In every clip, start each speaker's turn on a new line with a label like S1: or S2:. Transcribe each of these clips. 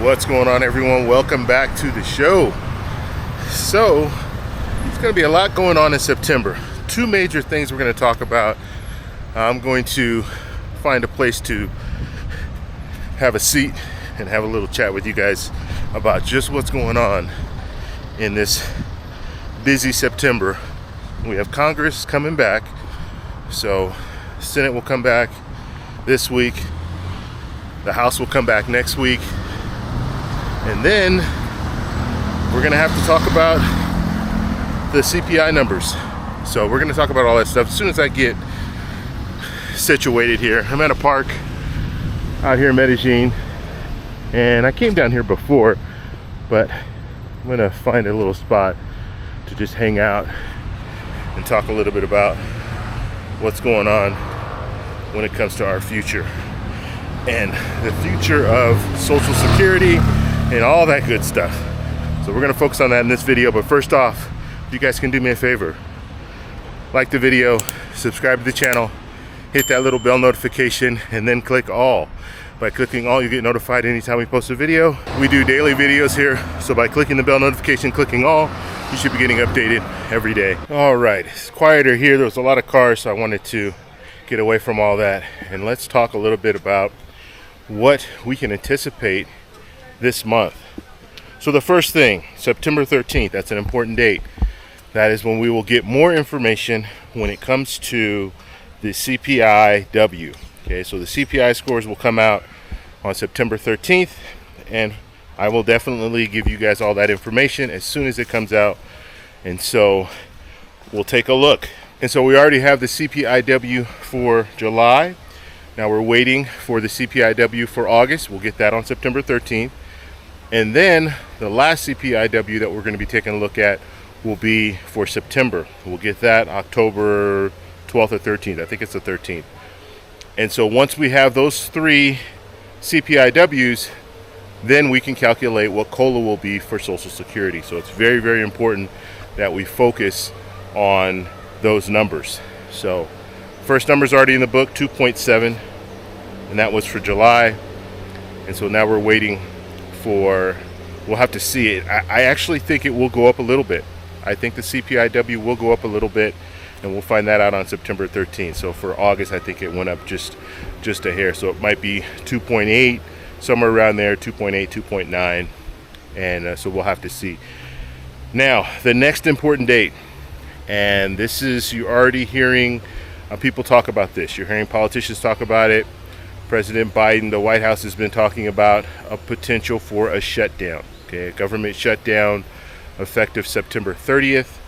S1: What's going on, everyone? Welcome back to the show. So it's going to be a lot going on in September. Two major things we're going to talk about. I'm going to find a place to have a seat and have a little chat with you guys about just what's going on in this busy September. We have Congress coming back, so Senate will come back this week, the House will come back next week, and then we're gonna have to talk about the CPI numbers. So we're gonna talk about all that stuff as soon as I get situated here. I'm at a park out here in Medellin, and I came down here before, but I'm gonna find a little spot to just hang out and talk a little bit about what's going on when it comes to our future and the future of Social Security and all that good stuff. So we're gonna focus on that in this video, but first off, if you guys can do me a favor, like the video, subscribe to the channel, hit that little bell notification, and then click all. By clicking all, you get notified anytime we post a video. We do daily videos here, so by clicking the bell notification, clicking all, you should be getting updated every day. All right, it's quieter here. There was a lot of cars, so I wanted to get away from all that. And let's talk a little bit about what we can anticipate this month. So the first thing, September 13th, that's an important date. That is when we will get more information when it comes to the CPI-W. Okay, so the CPI scores will come out on September 13th, and I will definitely give you guys all that information as soon as it comes out. And so we'll take a look. And so we already have the CPI-W for July. Now we're waiting for the CPI-W for August. We'll get that on September 13th. And then the last CPI-W that we're going to be taking a look at will be for September. We'll get that October 12th or 13th. I think it's the 13th. And so once we have those three CPI-Ws, then we can calculate what COLA will be for Social Security. So it's very, very important that we focus on those numbers. So first number's already in the book, 2.7, and that was for July. And so now we're waiting for, we'll have to see it. I actually think it will go up a little bit. I think the CPI-W will go up a little bit, and we'll find that out on September 13th. So for August, I think it went up just a hair. So it might be 2.8, somewhere around there, 2.8, 2.9, and so we'll have to see. Now, the next important date, and this is, you're already hearing people talk about this. You're hearing politicians talk about it. President Biden, the White House has been talking about a potential for a shutdown, okay, a government shutdown effective September 30th,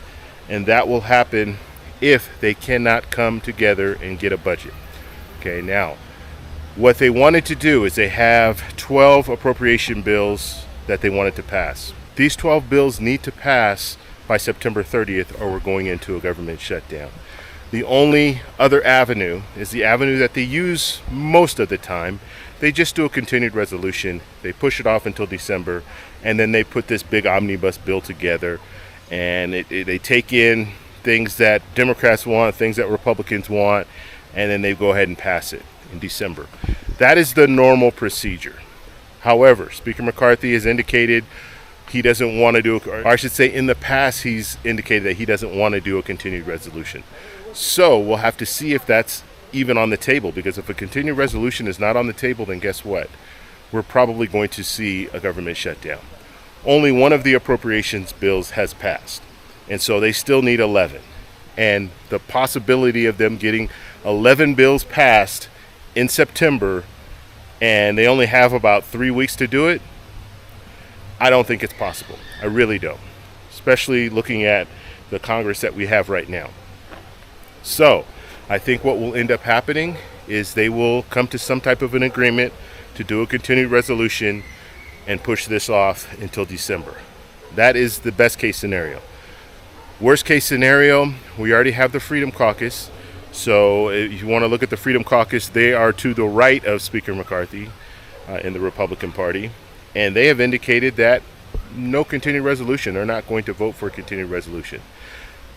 S1: and that will happen if they cannot come together and get a budget. Okay, now, what they wanted to do is they have 12 appropriation bills that they wanted to pass. These 12 bills need to pass by September 30th, or we're going into a government shutdown. The only other avenue is the avenue that they use most of the time. They just do a continued resolution. They push it off until December, and then they put this big omnibus bill together, and they take in things that Democrats want, things that Republicans want, and then they go ahead and pass it in December. That is the normal procedure. However, Speaker McCarthy has indicated he doesn't want to do, or I should say in the past he's indicated that he doesn't want to do a continued resolution. So we'll have to see if that's even on the table, because if a continued resolution is not on the table, then guess what? We're probably going to see a government shutdown. Only one of the appropriations bills has passed, and so they still need 11. And the possibility of them getting 11 bills passed in September, and they only have about 3 weeks to do it, I don't think it's possible. I really don't, especially looking at the Congress that we have right now. So I think what will end up happening is they will come to some type of an agreement to do a continued resolution and push this off until December. That is the best case scenario. Worst case scenario, we already have the Freedom Caucus. So if you want to look at the Freedom Caucus, they are to the right of Speaker McCarthy in the Republican Party. And they have indicated that no continued resolution. They're not going to vote for a continued resolution.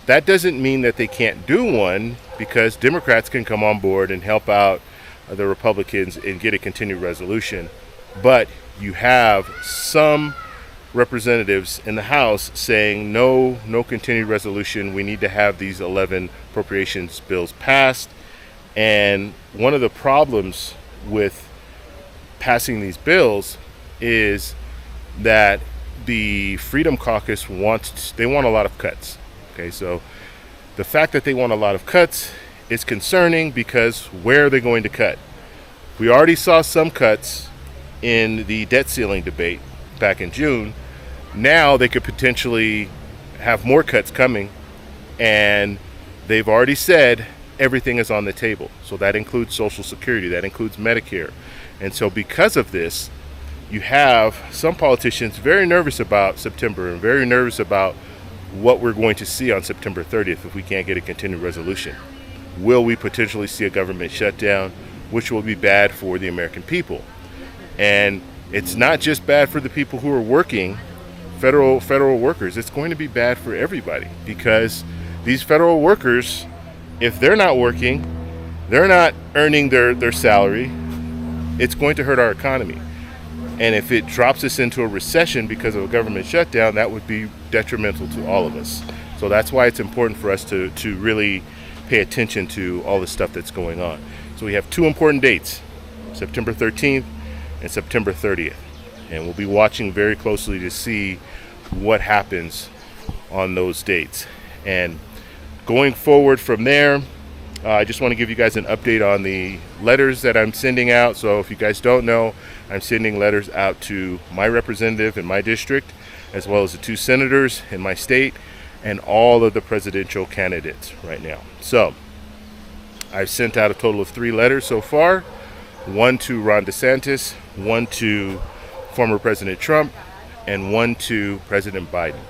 S1: That doesn't mean that they can't do one, because Democrats can come on board and help out the Republicans and get a continued resolution. but you have some representatives in the House saying no continued resolution. We need to have these 11 appropriations bills passed. And one of the problems with passing these bills is that the Freedom Caucus want a lot of cuts. Okay, so the fact that they want a lot of cuts is concerning because where are they going to cut? We already saw some cuts in the debt ceiling debate back in June. Now they could potentially have more cuts coming, and they've already said everything is on the table. So that includes Social Security, that includes Medicare. And so because of this, you have some politicians very nervous about September and very nervous about what we're going to see on September 30th if we can't get a continued resolution. Will we potentially see a government shutdown, which will be bad for the American people? And it's not just bad for the people who are working, federal workers. It's going to be bad for everybody, because these federal workers, if they're not working, they're not earning their salary, it's going to hurt our economy. And if it drops us into a recession because of a government shutdown, that would be detrimental to all of us. So that's why it's important for us to really pay attention to all the stuff that's going on. So we have two important dates, September 13th and September 30th. And we'll be watching very closely to see what happens on those dates. And going forward from there, I just want to give you guys an update on the letters that I'm sending out. So if you guys don't know, I'm sending letters out to my representative in my district, as well as the 2 senators in my state, and all of the presidential candidates right now. So I've sent out a total of 3 letters so far. 1 to Ron DeSantis, 1 to former President Trump, and 1 to President Biden.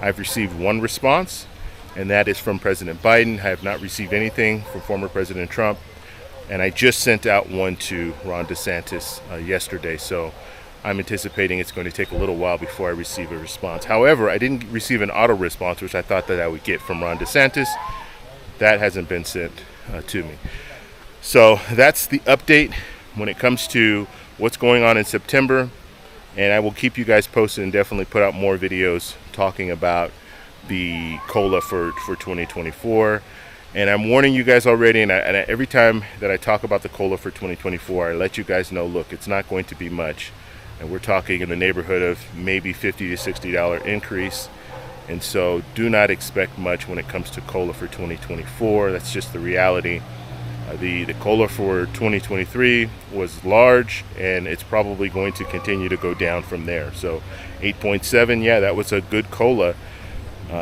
S1: I've received 1 response, and that is from President Biden. I have not received anything from former President Trump, and I just sent out 1 to Ron DeSantis yesterday, so I'm anticipating it's going to take a little while before I receive a response. However, I didn't receive an auto response, which I thought that I would get from Ron DeSantis. That hasn't been sent to me. So that's the update when it comes to what's going on in September. And I will keep you guys posted and definitely put out more videos talking about the COLA for 2024. And I'm warning you guys already, and every time that I talk about the COLA for 2024, I let you guys know, look, it's not going to be much. And we're talking in the neighborhood of maybe $50 to $60 increase. And so do not expect much when it comes to COLA for 2024. That's just the reality. The COLA for 2023 was large, and it's probably going to continue to go down from there. So 8.7, yeah, that was a good COLA,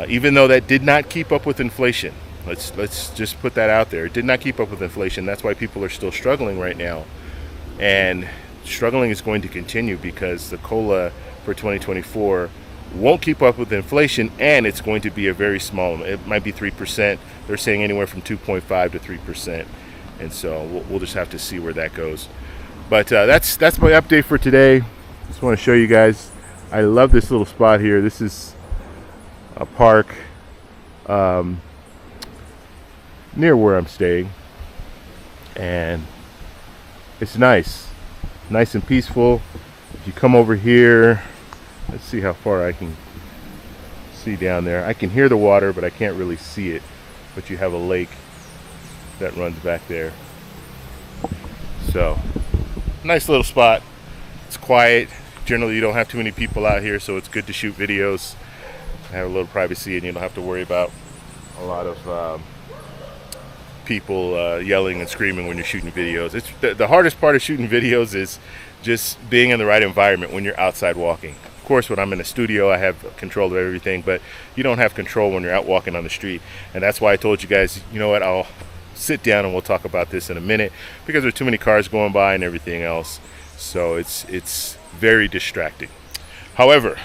S1: even though that did not keep up with inflation. Let's just put that out there. It did not keep up with inflation. That's why people are still struggling right now. And struggling is going to continue because the COLA for 2024 won't keep up with inflation, and it's going to be a very small, it might be 3%. They're saying anywhere from 2.5 to 3%. And so we'll just have to see where that goes. But that's my update for today. Just want to show you guys. I love this little spot here. This is a park near where I'm staying, and it's nice and peaceful. If you come over here, let's see how far I can see down there. I can hear the water, but I can't really see it. But you have a lake that runs back there. So nice little spot. It's quiet. Generally you don't have too many people out here, so it's good to shoot videos, have a little privacy, and you don't have to worry about a lot of people yelling and screaming when you're shooting videos. It's the hardest part of shooting videos is just being in the right environment when you're outside walking. Of course, when I'm in a studio, I have control of everything, but you don't have control when you're out walking on the street. And that's why I told you guys, you know what, I'll sit down and we'll talk about this in a minute, because there are too many cars going by and everything else. So it's very distracting. However,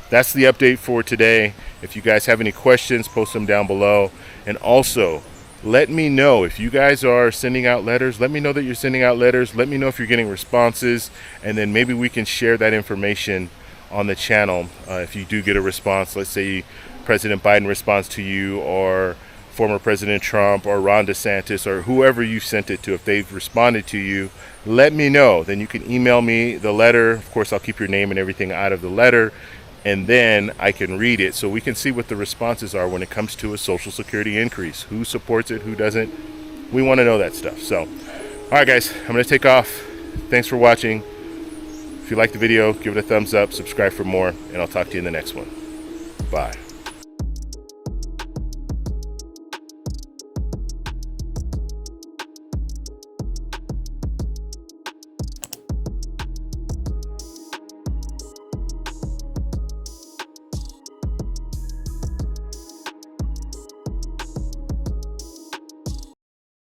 S1: that's the update for today. If you guys have any questions, post them down below. And also, let me know if you guys are sending out letters. Let me know that you're sending out letters. Let me know if you're getting responses, and then maybe we can share that information on the channel. If you do get a response, let's say President Biden responds to you, or former President Trump or Ron DeSantis or whoever you sent it to, if they've responded to you, let me know. Then you can email me the letter. Of course, I'll keep your name and everything out of the letter, and then I can read it so we can see what the responses are when it comes to a Social Security increase. Who supports it, who doesn't? We want to know that stuff. So, all right, guys, I'm going to take off. Thanks for watching. If you like the video, give it a thumbs up, subscribe for more, and I'll talk to you in the next one. Bye.